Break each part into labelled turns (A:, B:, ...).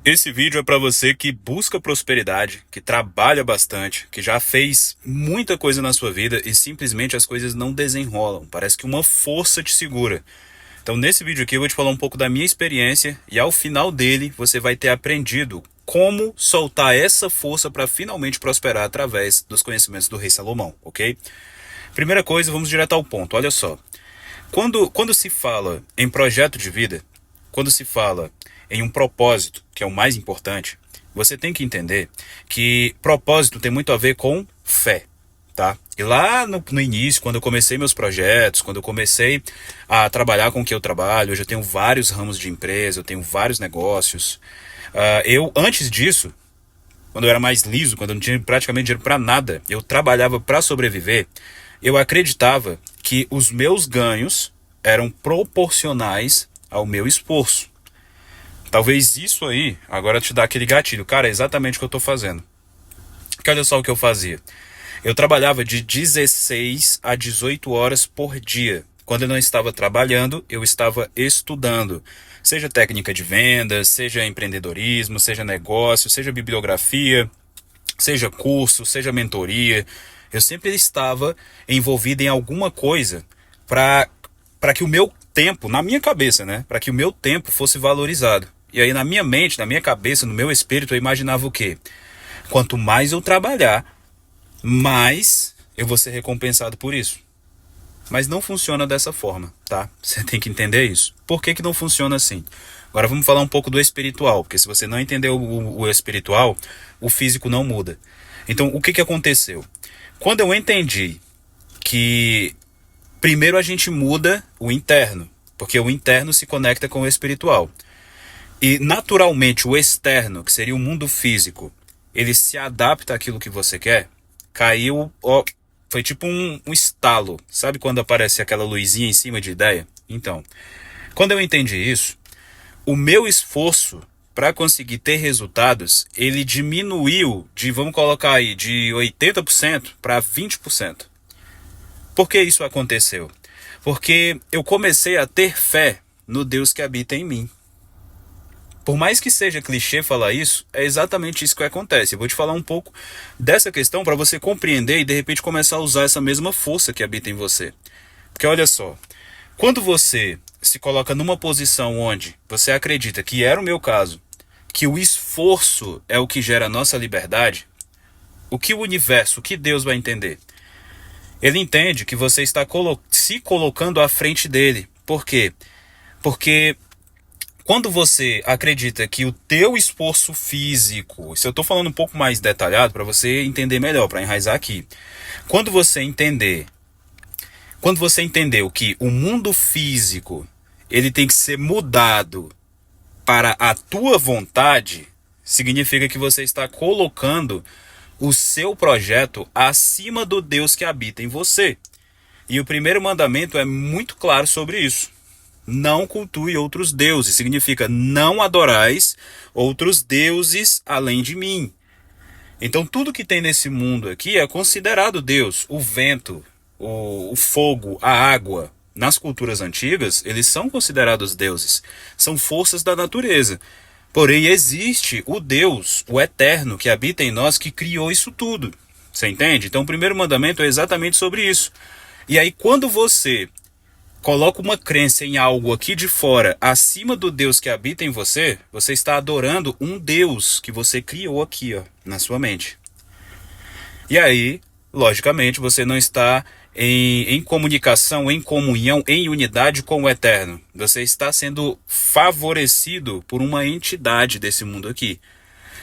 A: Esse vídeo é para você que busca prosperidade, que trabalha bastante, que já fez muita coisa na sua vida e simplesmente as coisas não desenrolam. Parece que uma força te segura. Então, nesse vídeo aqui eu vou te falar um pouco da minha experiência e ao final dele você vai ter aprendido como soltar essa força para finalmente prosperar através dos conhecimentos do Rei Salomão, ok? Primeira coisa, vamos direto ao ponto. Olha só. Quando se fala em projeto de vida, quando se fala em um propósito, que é o mais importante, você tem que entender que propósito tem muito a ver com fé, tá? E lá no início, quando eu comecei meus projetos, quando eu comecei a trabalhar com o que eu trabalho, hoje eu tenho vários ramos de empresa, eu tenho vários negócios. Antes disso, quando eu era mais liso, quando eu não tinha praticamente dinheiro para nada, eu trabalhava para sobreviver, eu acreditava que os meus ganhos eram proporcionais ao meu esforço. Talvez isso aí agora te dá aquele gatilho. Cara, é exatamente o que eu estou fazendo. Porque olha só o que eu fazia. Eu trabalhava de 16 a 18 horas por dia. Quando eu não estava trabalhando, eu estava estudando. Seja técnica de vendas, seja empreendedorismo, seja negócio, seja bibliografia, seja curso, seja mentoria. Eu sempre estava envolvido em alguma coisa para que o meu tempo, na minha cabeça, né? Para que o meu tempo fosse valorizado. E aí na minha mente, na minha cabeça, no meu espírito, eu imaginava o quê? Quanto mais eu trabalhar, mais eu vou ser recompensado por isso. Mas não funciona dessa forma, tá? Você tem que entender isso. Por que não funciona assim? Agora vamos falar um pouco do espiritual, porque se você não entender o espiritual, o físico não muda. Então, o que aconteceu? Quando eu entendi que primeiro a gente muda o interno, porque o interno se conecta com o espiritual. E naturalmente o externo, que seria o mundo físico, ele se adapta àquilo que você quer. Caiu, ó, foi tipo um estalo. Sabe quando aparece aquela luzinha em cima de ideia? Então, quando eu entendi isso, o meu esforço para conseguir ter resultados, ele diminuiu de, vamos colocar aí, de 80% para 20%. Por que isso aconteceu? Porque eu comecei a ter fé no Deus que habita em mim. Por mais que seja clichê falar isso, é exatamente isso que acontece. Eu vou te falar um pouco dessa questão para você compreender e de repente começar a usar essa mesma força que habita em você. Porque olha só, quando você se coloca numa posição onde você acredita, que era o meu caso, que o esforço é o que gera a nossa liberdade, o que o universo, o que Deus vai entender? Ele entende que você está se colocando à frente dele. Por quê? Porque quando você acredita que o teu esforço físico, isso eu estou falando um pouco mais detalhado para você entender melhor, para enraizar aqui. Quando você entendeu que o mundo físico ele tem que ser mudado para a tua vontade, significa que você está colocando o seu projeto acima do Deus que habita em você. E o primeiro mandamento é muito claro sobre isso. Não cultue outros deuses. Significa não adorais outros deuses além de mim. Então tudo que tem nesse mundo aqui é considerado Deus. O vento, o fogo, a água. Nas culturas antigas, eles são considerados deuses. São forças da natureza. Porém, existe o Deus, o eterno, que habita em nós, que criou isso tudo. Você entende? Então o primeiro mandamento é exatamente sobre isso. E aí quando você coloca uma crença em algo aqui de fora, acima do Deus que habita em você, você está adorando um Deus que você criou aqui, ó, na sua mente. E aí, logicamente, você não está em comunicação, em comunhão, em unidade com o Eterno. Você está sendo favorecido por uma entidade desse mundo aqui.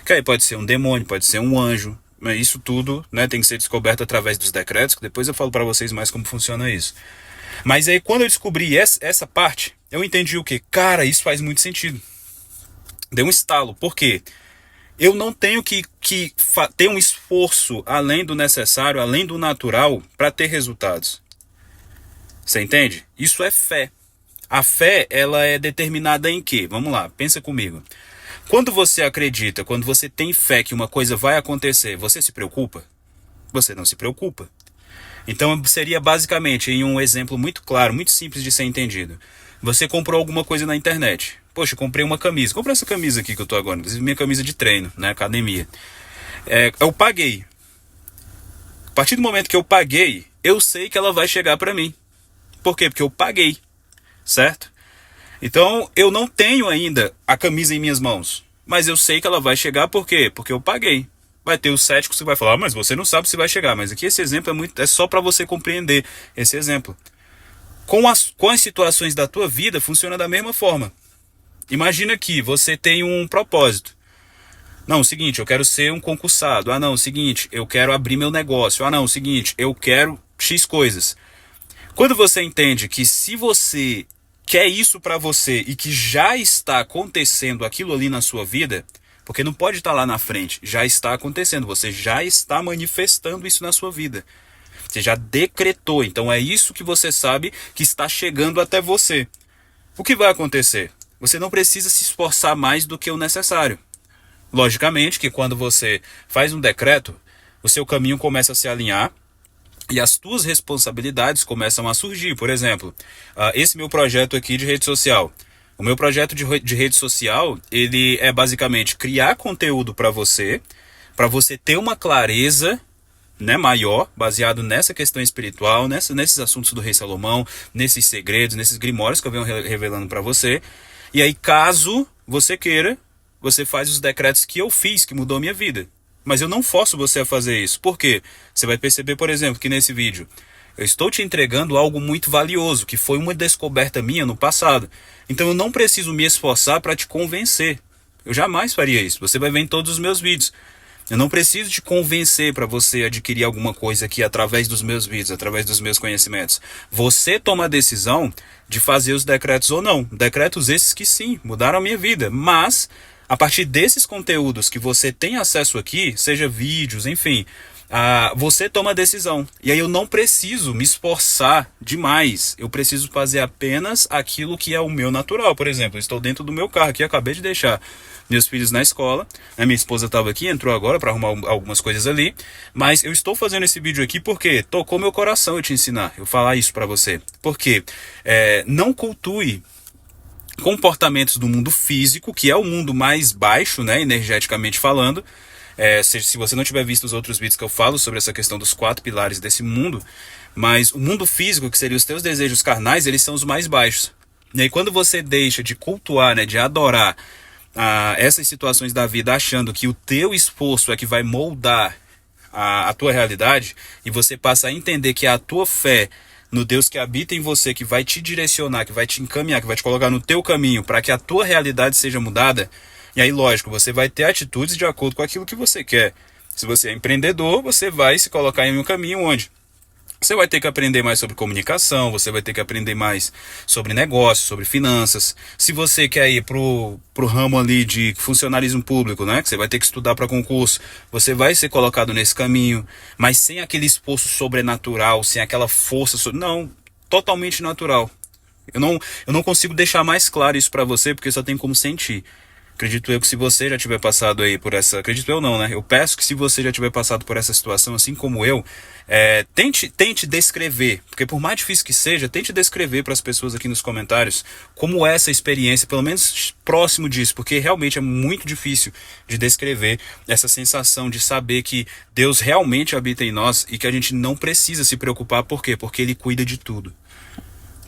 A: Que aí pode ser um demônio, pode ser um anjo, mas isso tudo, né, tem que ser descoberto através dos decretos, que depois eu falo para vocês mais como funciona isso. Mas aí quando eu descobri essa parte, eu entendi o que? Cara, isso faz muito sentido. Deu um estalo. Por quê? Eu não tenho que ter um esforço além do necessário, além do natural, para ter resultados. Você entende? Isso é fé. A fé, ela é determinada em quê? Vamos lá, pensa comigo. Quando você acredita, quando você tem fé que uma coisa vai acontecer, você se preocupa? Você não se preocupa. Então seria basicamente, em um exemplo muito claro, muito simples de ser entendido. Você comprou alguma coisa na internet. Poxa, comprei uma camisa. Comprei essa camisa aqui que eu tô agora, inclusive minha camisa de treino, né? Academia. Eu paguei. A partir do momento que eu paguei, eu sei que ela vai chegar pra mim. Por quê? Porque eu paguei, certo? Então, eu não tenho ainda a camisa em minhas mãos. Mas eu sei que ela vai chegar, por quê? Porque eu paguei. Vai ter os céticos que vai falar, mas você não sabe se vai chegar. Mas aqui esse exemplo é só para você compreender esse exemplo. Com as situações da tua vida, funciona da mesma forma. Imagina que você tem um propósito. Não, o seguinte, eu quero ser um concursado. Ah, não, o seguinte, eu quero abrir meu negócio. Ah, não, o seguinte, eu quero X coisas. Quando você entende que se você quer isso para você e que já está acontecendo aquilo ali na sua vida, porque não pode estar lá na frente, já está acontecendo, você já está manifestando isso na sua vida. Você já decretou, então é isso que você sabe que está chegando até você. O que vai acontecer? Você não precisa se esforçar mais do que o necessário. Logicamente que quando você faz um decreto, o seu caminho começa a se alinhar e as tuas responsabilidades começam a surgir. Por exemplo, esse meu projeto aqui de rede social. O meu projeto de rede social, ele é basicamente criar conteúdo para você ter uma clareza, né, maior, baseado nessa questão espiritual, nesses assuntos do Rei Salomão, nesses segredos, nesses grimórios que eu venho revelando para você. E aí, caso você queira, você faz os decretos que eu fiz, que mudou a minha vida. Mas eu não forço você a fazer isso. Por quê? Você vai perceber, por exemplo, que nesse vídeo eu estou te entregando algo muito valioso, que foi uma descoberta minha no passado. Então eu não preciso me esforçar para te convencer. Eu jamais faria isso. Você vai ver em todos os meus vídeos. Eu não preciso te convencer para você adquirir alguma coisa aqui através dos meus vídeos, através dos meus conhecimentos. Você toma a decisão de fazer os decretos ou não. Decretos esses que sim, mudaram a minha vida. Mas, a partir desses conteúdos que você tem acesso aqui, seja vídeos, enfim, você toma a decisão. E aí eu não preciso me esforçar demais. Eu preciso fazer apenas aquilo que é o meu natural. Por exemplo, eu estou dentro do meu carro aqui, acabei de deixar meus filhos na escola. A minha esposa estava aqui, entrou agora para arrumar algumas coisas ali. Mas eu estou fazendo esse vídeo aqui porque tocou meu coração eu te ensinar, eu falar isso para você. Porque não cultue comportamentos do mundo físico, que é o mundo mais baixo, né, energeticamente falando. Se você não tiver visto os outros vídeos que eu falo sobre essa questão dos 4 pilares desse mundo, mas o mundo físico, que seria os teus desejos carnais, eles são os mais baixos. E aí quando você deixa de cultuar, né, de adorar essas situações da vida, achando que o teu esforço é que vai moldar a tua realidade, e você passa a entender que é a tua fé no Deus que habita em você, que vai te direcionar, que vai te encaminhar, que vai te colocar no teu caminho para que a tua realidade seja mudada. E aí, lógico, você vai ter atitudes de acordo com aquilo que você quer. Se você é empreendedor, você vai se colocar em um caminho onde você vai ter que aprender mais sobre comunicação, você vai ter que aprender mais sobre negócios, sobre finanças. Se você quer ir pro ramo ali de funcionalismo público, né, que você vai ter que estudar para concurso, você vai ser colocado nesse caminho, mas sem aquele esforço sobrenatural, sem aquela força, não, totalmente natural. Eu não consigo deixar mais claro isso para você, porque só tem como sentir. Acredito eu que se você já tiver passado aí por essa... Acredito eu não, né? Eu peço que se você já tiver passado por essa situação, assim como eu, tente descrever, porque por mais difícil que seja, tente descrever para as pessoas aqui nos comentários como é essa experiência, pelo menos próximo disso, porque realmente é muito difícil de descrever essa sensação de saber que Deus realmente habita em nós e que a gente não precisa se preocupar. Por quê? Porque Ele cuida de tudo.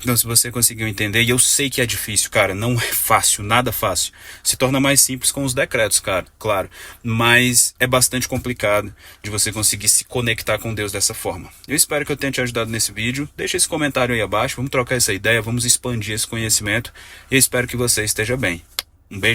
A: Então, se você conseguiu entender, e eu sei que é difícil, cara, não é fácil, nada fácil. Se torna mais simples com os decretos, cara, claro. Mas é bastante complicado de você conseguir se conectar com Deus dessa forma. Eu espero que eu tenha te ajudado nesse vídeo. Deixa esse comentário aí abaixo, vamos trocar essa ideia, vamos expandir esse conhecimento. E eu espero que você esteja bem. Um beijo.